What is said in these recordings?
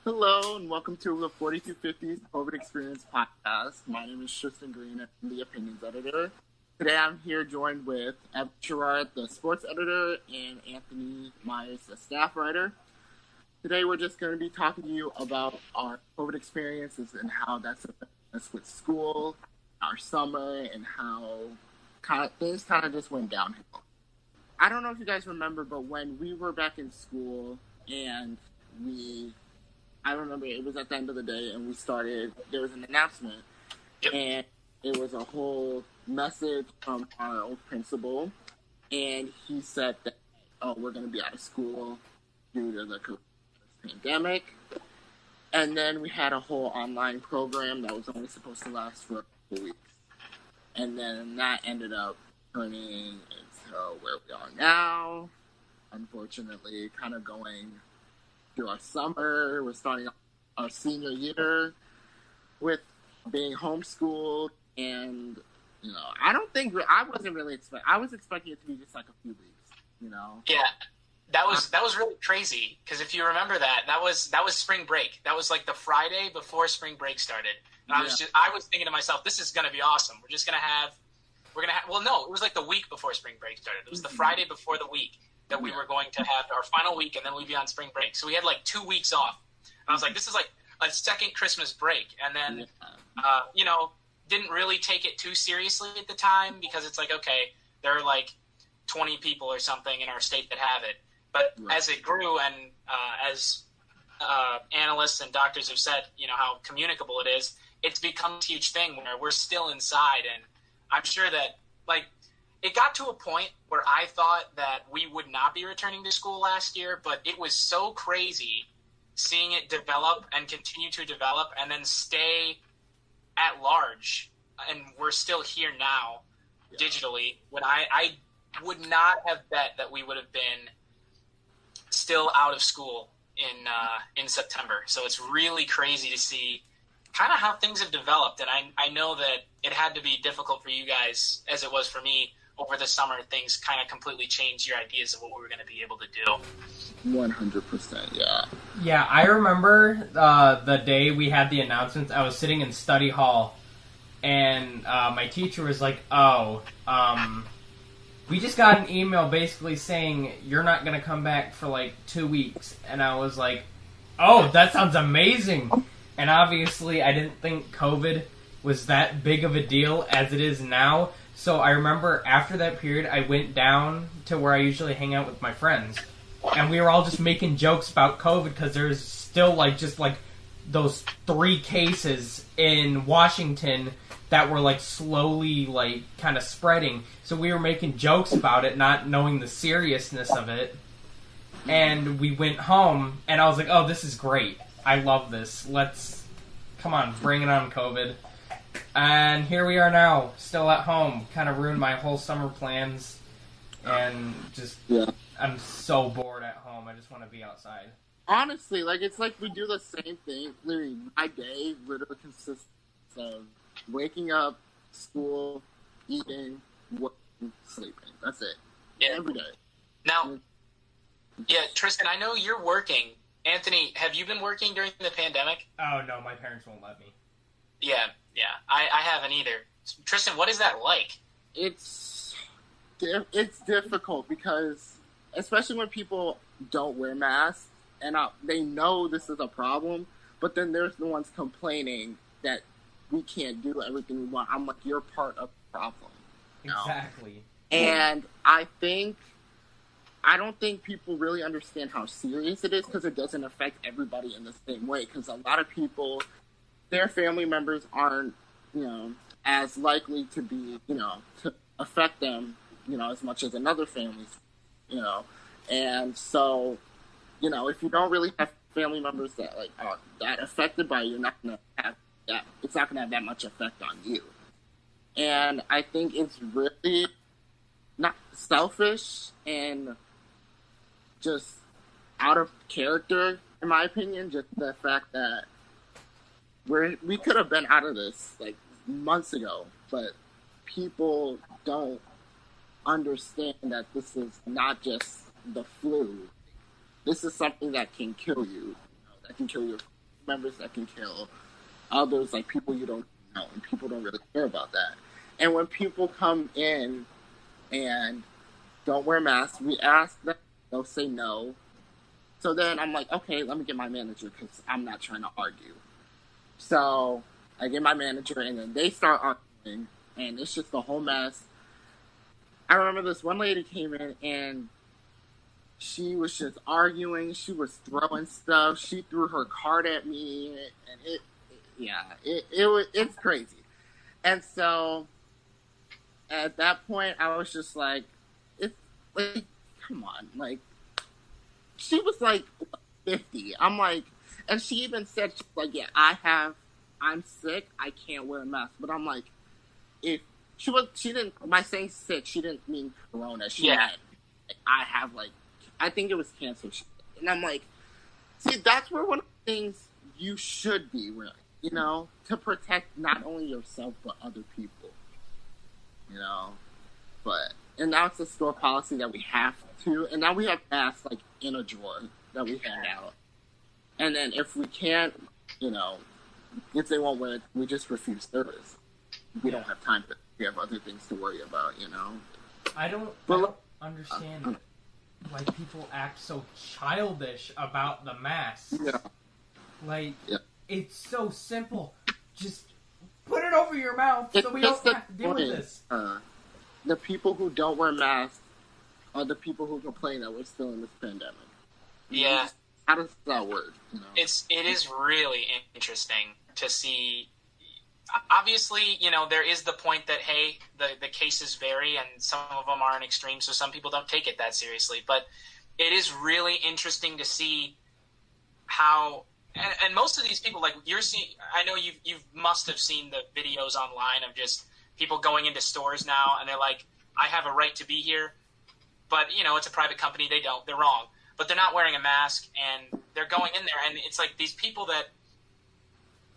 Hello and welcome to the 4250's COVID Experience podcast. My name is Triston Green. I'm the Opinions Editor. Today I'm here joined with Evan Sharrard, the sports editor, and Anthony Myers, the staff writer. Today we're just going to be talking to you about our COVID experiences and how that's affected us with school, our summer, and how things kind of just went downhill. I don't know if you guys remember, but when we were back in school and I remember it was at the end of the day and there was an announcement. Yep. And it was a whole message from our old principal. And he said that, we're going to be out of school due to the COVID pandemic. And then we had a whole online program that was only supposed to last for a couple weeks. And then that ended up turning into where we are now. Unfortunately, kind of going through our summer. We're starting our senior year with being homeschooled, and I wasn't really expecting. I was expecting it to be just like a few weeks, Yeah, that was really crazy because if you remember that was spring break. That was like the Friday before spring break started, and I was thinking to myself, this is gonna be awesome. We're gonna have. Well, no, it was like the week before spring break started. It was the Friday before the week that we were going to have our final week, and then we'd be on spring break. So we had like 2 weeks off. And I was like, this is like a second Christmas break. And then, didn't really take it too seriously at the time because it's like, okay, there are like 20 people or something in our state that have it. But as it grew and as analysts and doctors have said, how communicable it is, it's become a huge thing where we're still inside. And I'm sure that, it got to a point where I thought that we would not be returning to school last year, but it was so crazy seeing it develop and continue to develop and then stay at large. And we're still here now digitally when I would not have bet that we would have been still out of school in September. So it's really crazy to see kind of how things have developed. And I know that it had to be difficult for you guys as it was for me over the summer. Things kind of completely changed your ideas of what we were going to be able to do. 100%, yeah. Yeah, I remember the day we had the announcements. I was sitting in study hall, and my teacher was like, we just got an email basically saying you're not going to come back for like 2 weeks. And I was like, oh, that sounds amazing. And obviously I didn't think COVID was that big of a deal as it is now. So I remember after that period, I went down to where I usually hang out with my friends. And we were all just making jokes about COVID because there's still just those 3 cases in Washington that were slowly kind of spreading. So we were making jokes about it, not knowing the seriousness of it. And we went home and I was like, oh, this is great. I love this. Come on, bring it on, COVID. And here we are now, still at home. Kind of ruined my whole summer plans. And I'm so bored at home. I just want to be outside. Honestly, it's like we do the same thing. Literally, my day literally consists of waking up, school, eating, working, sleeping. That's it. Yeah. Every day. Now, Tristan, I know you're working. Anthony, have you been working during the pandemic? Oh, no, my parents won't let me. Yeah, I haven't either. Tristan, what is that like? It's difficult because, especially when people don't wear masks, and they know this is a problem, but then there's the ones complaining that we can't do everything we want. I'm like, you're part of the problem. Exactly. And I don't think people really understand how serious it is because it doesn't affect everybody in the same way. Because a lot of people, their family members aren't, as likely to be, to affect them, as much as another family's, And so, if you don't really have family members that are that affected by it, you're not gonna have that. It's not gonna have that much effect on you. And I think it's really not selfish and just out of character, in my opinion, just the fact that we could have been out of this months ago, but people don't understand that this is not just the flu. This is something that can kill you, that can kill your members that can kill. Others, like people you don't know, and people don't really care about that. And when people come in and don't wear masks, we ask them, they'll say no. So then I'm like, okay, let me get my manager because I'm not trying to argue. So I get my manager, and then they start arguing, and it's just a whole mess. I remember this one lady came in, and she was just arguing. She was throwing stuff. She threw her card at me, and it's crazy. And so at that point, I was just like, it's like, come on, like, she was like 50. I'm like, and she even said, she's like, yeah, I'm sick. I can't wear a mask. But I'm like, if she didn't, by saying sick, she didn't mean corona. She meant, I have like, I think it was cancer. And I'm like, see, that's where one of the things you should be wearing, you know, to protect not only yourself, but other people, you know. And now it's a store policy that we have to, and now we have masks like in a drawer that we hand out. And then if we can't, you know, if they won't wear it, we just refuse service. We don't have time we have other things to worry about, you know. I don't understand why people act so childish about the mask. Yeah. Like, it's so simple. Just put it over your mouth so we don't have to deal with this. The people who don't wear masks are the people who complain that we're still in this pandemic. Yeah. How does that work? You know? It is really interesting to see. Obviously, you know, there is the point that, hey, the cases vary and some of them are in extreme, so some people don't take it that seriously. But it is really interesting to see how, and most of these people, like you're seeing, I know you must have seen the videos online of just people going into stores now and they're like, I have a right to be here, but, you know, it's a private company, they're wrong. But they're not wearing a mask and they're going in there, and it's like these people that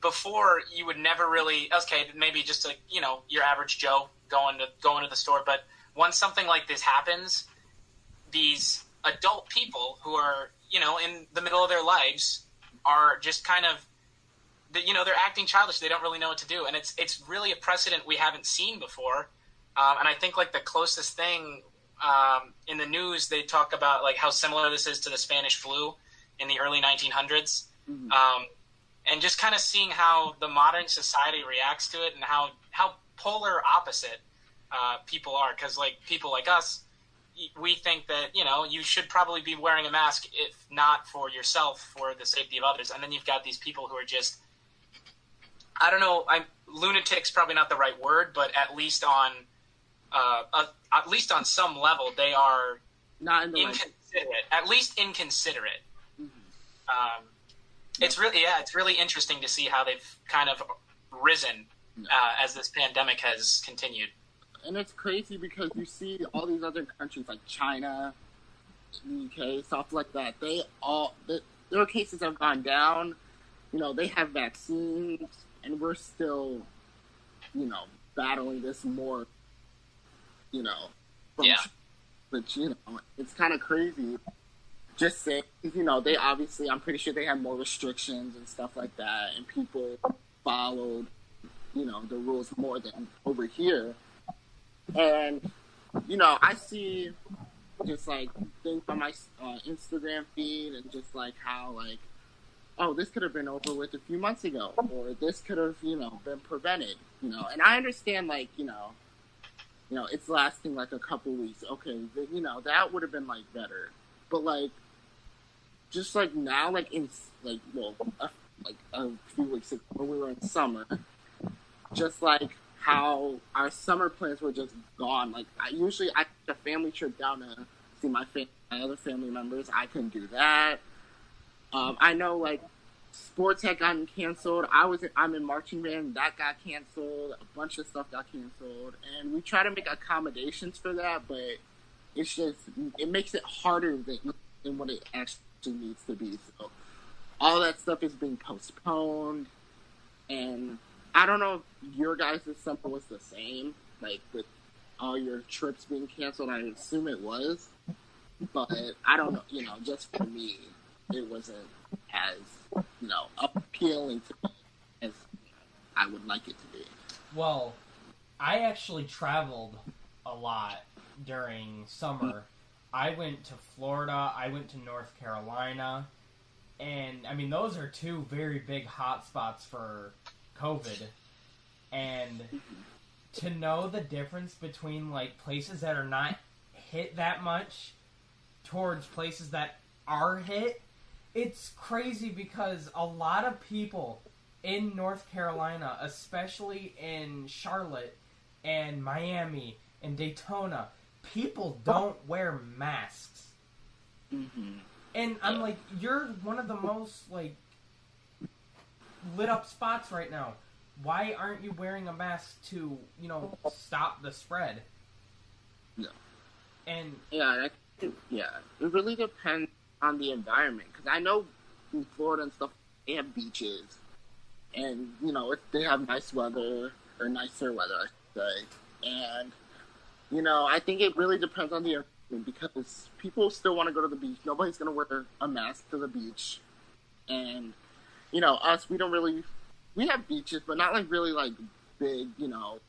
before you would never really, okay, maybe just like, you know, your average Joe going to the store, but once something like this happens, these adult people who are, you know, in the middle of their lives are just kind of, you know, they're acting childish. They don't really know what to do, and it's really a precedent we haven't seen before. And I think like the closest thing in the news, they talk about like how similar this is to the Spanish flu in the early 1900s. Mm-hmm. And just kind of seeing how the modern society reacts to it and how polar opposite people are. Because like people like us, we think that, you know, you should probably be wearing a mask, if not for yourself, for the safety of others. And then you've got these people who are just, I don't know, lunatic's probably not the right word, but at least on some level, they are not in the inconsiderate. At least inconsiderate. Mm-hmm. It's really interesting to see how they've kind of risen as this pandemic has continued. And it's crazy because you see all these other countries like China, UK, stuff like that. Their cases have gone down. You know, they have vaccines, and we're still, you know, battling this more. You know, but you know, it's kind of crazy. Just saying, you know, they obviously, I'm pretty sure they had more restrictions and stuff like that, and people followed, you know, the rules more than over here. And, you know, I see just like things on my Instagram feed and just like how like, oh, this could have been over with a few months ago, or this could have, you know, been prevented, you know. And I understand, like, you know, it's lasting like a couple weeks. Okay, you know, that would have been like better, but like, just like now, like in like a few weeks ago when we were in summer, just like how our summer plans were just gone. Like I take a family trip down to see my other family members. I couldn't do that. I know like sports had gotten canceled. I'm in marching band, that got canceled. A bunch of stuff got canceled, and we try to make accommodations for that, but it makes it harder than what it actually needs to be. So all that stuff is being postponed, and I don't know if your guys' summer was the same, like with all your trips being canceled. I assume it was, but I don't know, you know, just for me, it wasn't as, you know, up appealing to me as I would like it to be. Well, I actually traveled a lot during summer. I went to Florida, I went to North Carolina, and I mean, those are two very big hot spots for COVID. And to know the difference between like places that are not hit that much towards places that are hit, it's crazy because a lot of people in North Carolina, especially in Charlotte and Miami and Daytona, people don't wear masks. Mm-hmm. And I'm like, you're one of the most like lit up spots right now. Why aren't you wearing a mask to, stop the spread? No. And it really depends on the environment. Because I know in Florida and stuff, they have beaches. And, they have nice weather, or nicer weather, I should say. And, I think it really depends on the environment because people still want to go to the beach. Nobody's going to wear a mask to the beach. And, us, we don't really... We have beaches, but not, like, really, like, big, and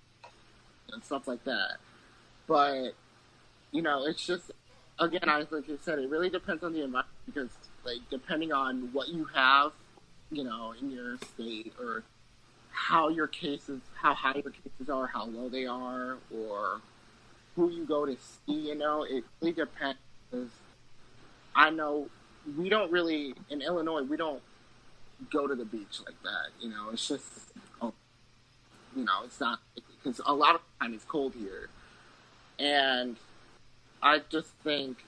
stuff like that. But, it's just... Again, like I said, it really depends on the environment because, like, depending on what you have, in your state or how high your cases are, how low they are, or who you go to see, it really depends. Because I know we don't really, in Illinois, we don't go to the beach like that, it's just, it's not, because a lot of the time it's cold here. And I just think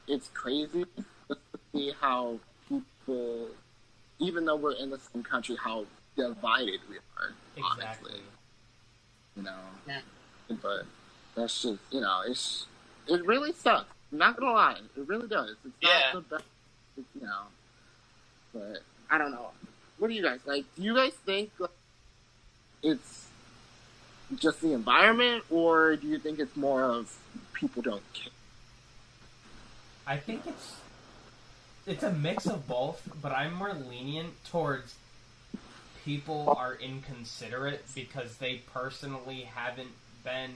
it's crazy to see how people, even though we're in the same country, how divided we are. Exactly. Honestly. Yeah. But that's just, it really sucks. I'm not gonna lie, it really does. It's not the best, But I don't know. What do you guys like? Do you guys think it's just the environment, or do you think it's more of people don't care? I think it's a mix of both, but I'm more lenient towards people are inconsiderate because they personally haven't been,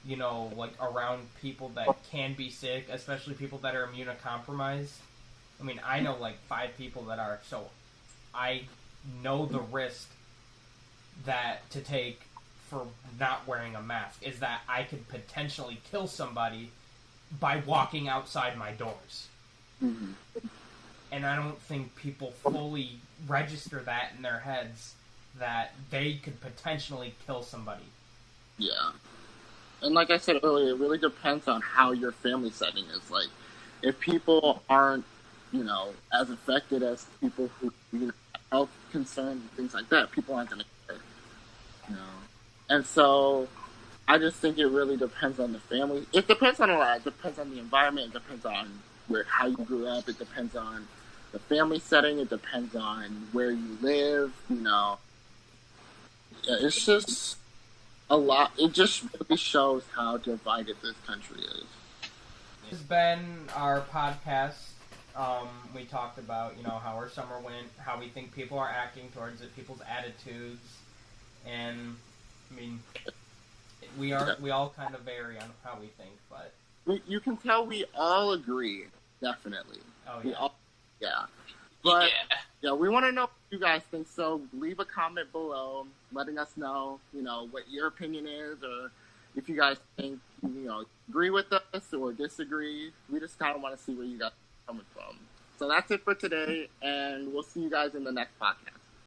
like around people that can be sick, especially people that are immunocompromised. I mean, I know like 5 people that are, so I know the risk that to take for not wearing a mask is that I could potentially kill somebody by walking outside my doors. Mm-hmm. And I don't think people fully register that in their heads that they could potentially kill somebody. Yeah. And like I said earlier, it really depends on how your family setting is. Like, if people aren't, as affected as people who, health concerns and things like that, people aren't going to care, And so, I just think it really depends on the family. It depends on a lot. It depends on the environment. It depends on how you grew up. It depends on the family setting. It depends on where you live. It's just a lot. It just really shows how divided this country is. This has been our podcast. We talked about, how our summer went, how we think people are acting towards it, people's attitudes, and I mean, we all kind of vary on how we think, but you can tell we all agree, definitely. Oh yeah. But we want to know what you guys think. So leave a comment below, letting us know, what your opinion is, or if you guys think, agree with us or disagree. We just kind of want to see where you guys are coming from. So that's it for today, and we'll see you guys in the next podcast.